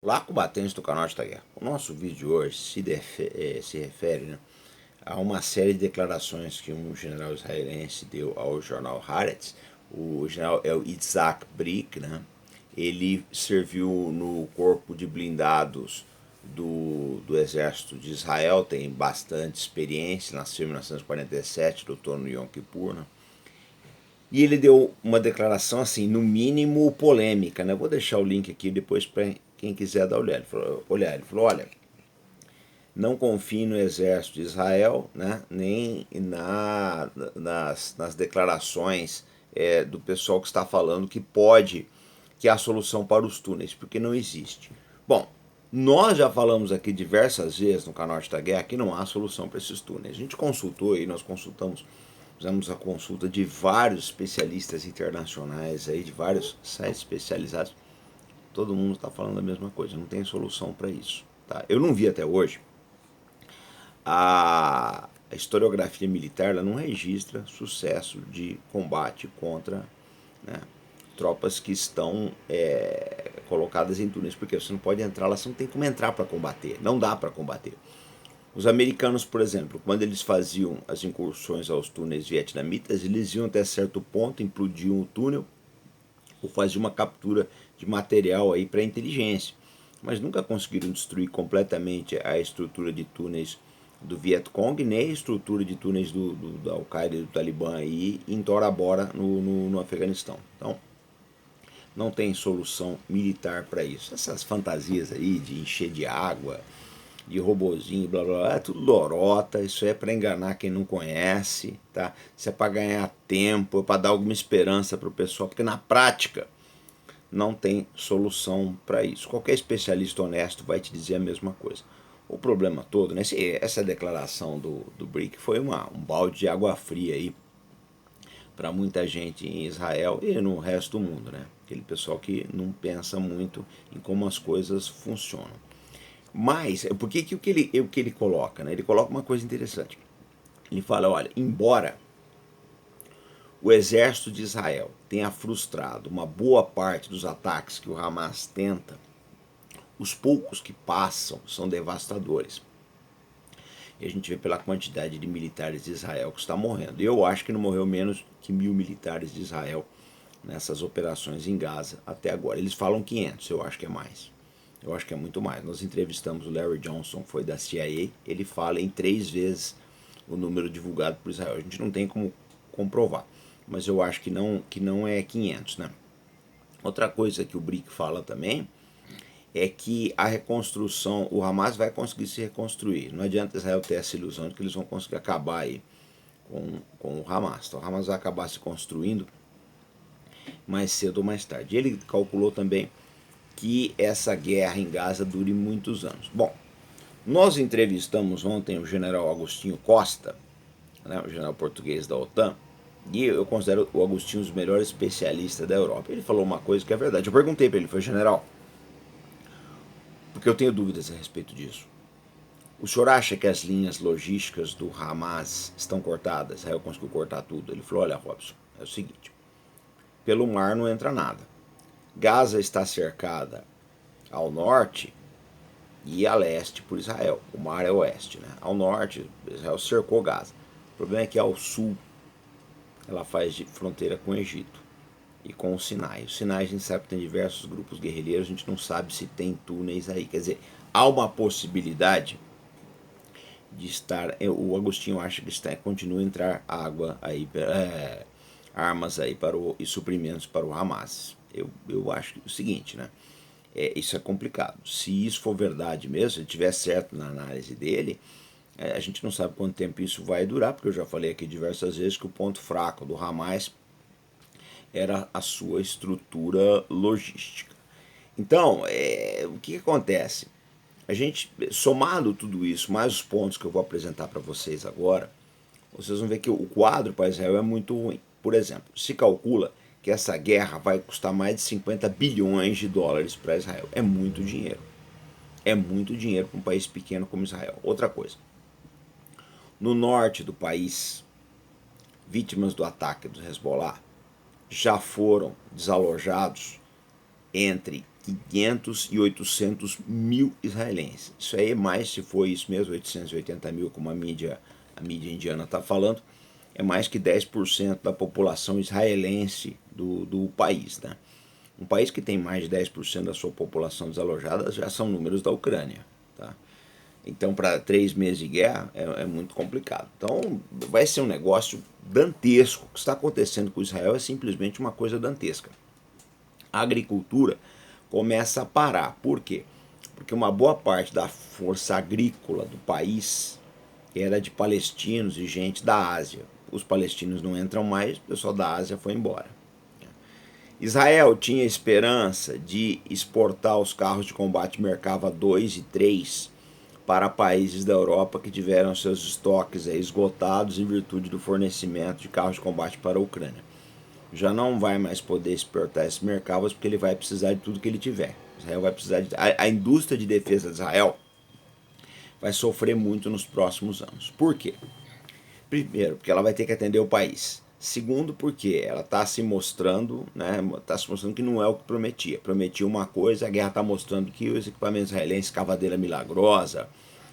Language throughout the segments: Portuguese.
Olá, combatentes do canal da Guerra. O nosso vídeo de hoje se refere, né, a uma série de declarações que um general israelense deu ao jornal Haaretz. O general é o Itzhak Brick, né? Ele serviu no corpo de blindados do exército de Israel, tem bastante experiência, nasceu em 1947, lutou no Yom Kippur, né? E ele deu uma declaração assim, no mínimo polêmica, né? Vou deixar o link aqui depois para quem quiser dar uma olhada. Ele falou, olha, não confie no exército de Israel, né? Nem nas declarações do pessoal que está falando que é a solução para os túneis, porque não existe. Bom, nós já falamos aqui diversas vezes no canal da Guerra que não há solução para esses túneis. A gente consultou e nós consultamos, fizemos a consulta de vários especialistas internacionais, aí, de vários sites especializados. Todo mundo está falando a mesma coisa, não tem solução para isso. Tá? Eu não vi até hoje a historiografia militar, ela não registra sucesso de combate contra, né, tropas que estão colocadas em túneis, porque você não pode entrar lá, você não tem como entrar para combater, não dá para combater. Os americanos, por exemplo, quando eles faziam as incursões aos túneis vietnamitas, eles iam até certo ponto, implodiam o túnel ou faziam uma captura de material aí para inteligência, mas nunca conseguiram destruir completamente a estrutura de túneis do Vietcong, nem a estrutura de túneis da Al-Qaeda e do Talibã aí em Tora Bora, no Afeganistão. Então, não tem solução militar para isso. Essas fantasias aí de encher de água, de robozinho, blá blá blá, é tudo lorota, isso é para enganar quem não conhece, tá? Isso é para ganhar tempo, é para dar alguma esperança para o pessoal, porque na prática não tem solução para isso. Qualquer especialista honesto vai te dizer a mesma coisa. O problema todo, né, essa declaração do Brick foi um balde de água fria aí para muita gente em Israel e no resto do mundo, né? Aquele pessoal que não pensa muito em como as coisas funcionam. Mas, por que o que ele coloca? Né? Ele coloca uma coisa interessante. Ele fala, olha, embora o exército de Israel tenha frustrado uma boa parte dos ataques que o Hamas tenta, os poucos que passam são devastadores. E a gente vê pela quantidade de militares de Israel que está morrendo. Eu acho que não morreu menos que 1.000 militares de Israel nessas operações em Gaza até agora. Eles falam 500, eu acho que é mais. Eu acho que é muito mais. Nós entrevistamos o Larry Johnson, foi da CIA, ele fala em 3 vezes o número divulgado por Israel. A gente não tem como comprovar, mas eu acho que não é 500, né? Outra coisa que o Brick fala também é que a reconstrução, o Hamas vai conseguir se reconstruir. Não adianta Israel ter essa ilusão de que eles vão conseguir acabar aí com o Hamas. Então o Hamas vai acabar se construindo mais cedo ou mais tarde. Ele calculou também que essa guerra em Gaza dure muitos anos. Bom, nós entrevistamos ontem o general Agostinho Costa, né, o general português da OTAN, e eu considero o Agostinho um dos melhores especialistas da Europa. Ele falou uma coisa que é verdade. Eu perguntei para ele, foi general, porque eu tenho dúvidas a respeito disso. O senhor acha que as linhas logísticas do Hamas estão cortadas? Aí eu consegui cortar tudo. Ele falou, olha, Robson, é o seguinte, pelo mar não entra nada. Gaza está cercada ao norte e a leste por Israel. O mar é oeste, né? Ao norte, Israel cercou Gaza. O problema é que ao sul ela faz de fronteira com o Egito e com o Sinai. O Sinai a gente sabe que tem diversos grupos guerrilheiros, a gente não sabe se tem túneis aí. Quer dizer, há uma possibilidade de estar. O Agostinho acha que continua a entrar água aí, armas aí e suprimentos para o Hamas. Eu acho o seguinte, né? Isso é complicado. Se isso for verdade mesmo, se ele estiver certo na análise dele, a gente não sabe quanto tempo isso vai durar, porque eu já falei aqui diversas vezes que o ponto fraco do Hamas era a sua estrutura logística. Então, o que acontece? A gente, somado tudo isso, mais os pontos que eu vou apresentar para vocês agora, vocês vão ver que o quadro para Israel é muito ruim. Por exemplo, se calcula que essa guerra vai custar mais de 50 bilhões de dólares para Israel. É muito dinheiro. É muito dinheiro para um país pequeno como Israel. Outra coisa, no norte do país, vítimas do ataque do Hezbollah já foram desalojados entre 500 e 800 mil israelenses. Isso aí é mais, se for isso mesmo, 880 mil, como a mídia indiana está falando, é mais que 10% da população israelense do país. Né? Um país que tem mais de 10% da sua população desalojada já são números da Ucrânia. Tá? Então, para 3 meses de guerra, é muito complicado. Então, vai ser um negócio dantesco. O que está acontecendo com Israel é simplesmente uma coisa dantesca. A agricultura começa a parar. Por quê? Porque uma boa parte da força agrícola do país era de palestinos e gente da Ásia. Os palestinos não entram mais, o pessoal da Ásia foi embora. Israel tinha esperança de exportar os carros de combate Merkava 2 e 3 para países da Europa que tiveram seus estoques esgotados em virtude do fornecimento de carros de combate para a Ucrânia. Já não vai mais poder exportar esses Merkavas porque ele vai precisar de tudo que ele tiver. Israel vai precisar de... a indústria de defesa de Israel vai sofrer muito nos próximos anos. Por quê? Primeiro, porque ela vai ter que atender o país. Segundo, porque ela está se mostrando, né, está se mostrando que não é o que prometia. Prometia uma coisa, a guerra está mostrando que os equipamentos israelenses, cavadeira milagrosa,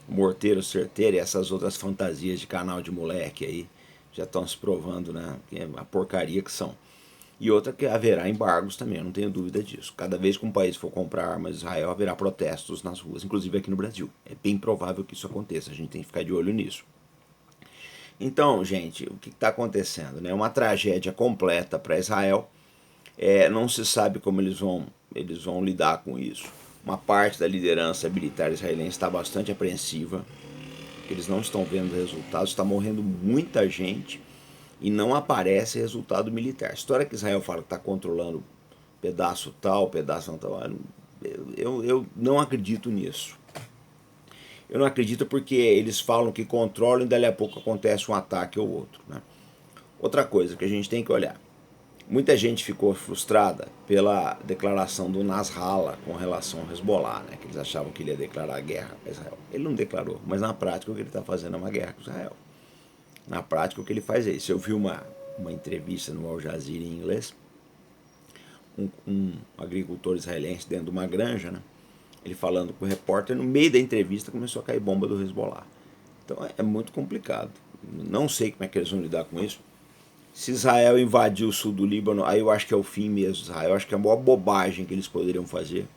morteiro certeiro e essas outras fantasias de canal de moleque aí, já estão se provando, né, a porcaria que são. E outra que haverá embargos também, eu não tenho dúvida disso. Cada vez que um país for comprar armas de Israel, haverá protestos nas ruas, inclusive aqui no Brasil. É bem provável que isso aconteça, a gente tem que ficar de olho nisso. Então, gente, o que está acontecendo? É uma tragédia completa para Israel. Não se sabe como eles vão lidar com isso. Uma parte da liderança militar israelense está bastante apreensiva, porque eles não estão vendo resultados, está morrendo muita gente e não aparece resultado militar. A história que Israel fala que está controlando pedaço tal, pedaço não tal, eu não acredito nisso. Eu não acredito porque eles falam que controlam e dali a pouco acontece um ataque ou outro. Né? Outra coisa que a gente tem que olhar. Muita gente ficou frustrada pela declaração do Nasrallah com relação ao Hezbollah, né? Que eles achavam que ele ia declarar guerra para Israel. Ele não declarou, mas na prática o que ele está fazendo é uma guerra com Israel. Na prática o que ele faz é isso. Eu vi uma entrevista no Al Jazeera em inglês, um agricultor israelense dentro de uma granja, né? Ele falando com o repórter, no meio da entrevista começou a cair bomba do Hezbollah. Então é muito complicado. Não sei como é que eles vão lidar com isso. Se Israel invadir o sul do Líbano, aí eu acho que é o fim mesmo de Israel. Eu acho que é a maior bobagem que eles poderiam fazer.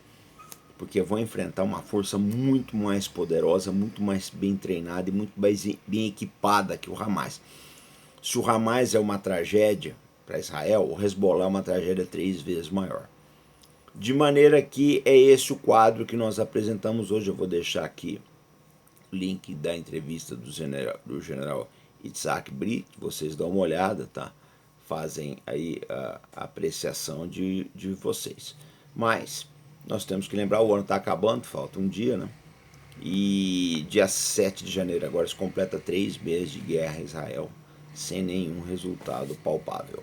Porque vão enfrentar uma força muito mais poderosa, muito mais bem treinada e muito mais bem equipada que o Hamas. Se o Hamas é uma tragédia para Israel, o Hezbollah é uma tragédia 3 vezes maior. De maneira que é esse o quadro que nós apresentamos hoje. Eu vou deixar aqui o link da entrevista do general Itzhak Brit, vocês dão uma olhada, tá? Fazem aí a apreciação de vocês. Mas nós temos que lembrar, o ano está acabando, falta um dia, né? E dia 7 de janeiro agora se completa 3 meses de guerra em Israel, sem nenhum resultado palpável.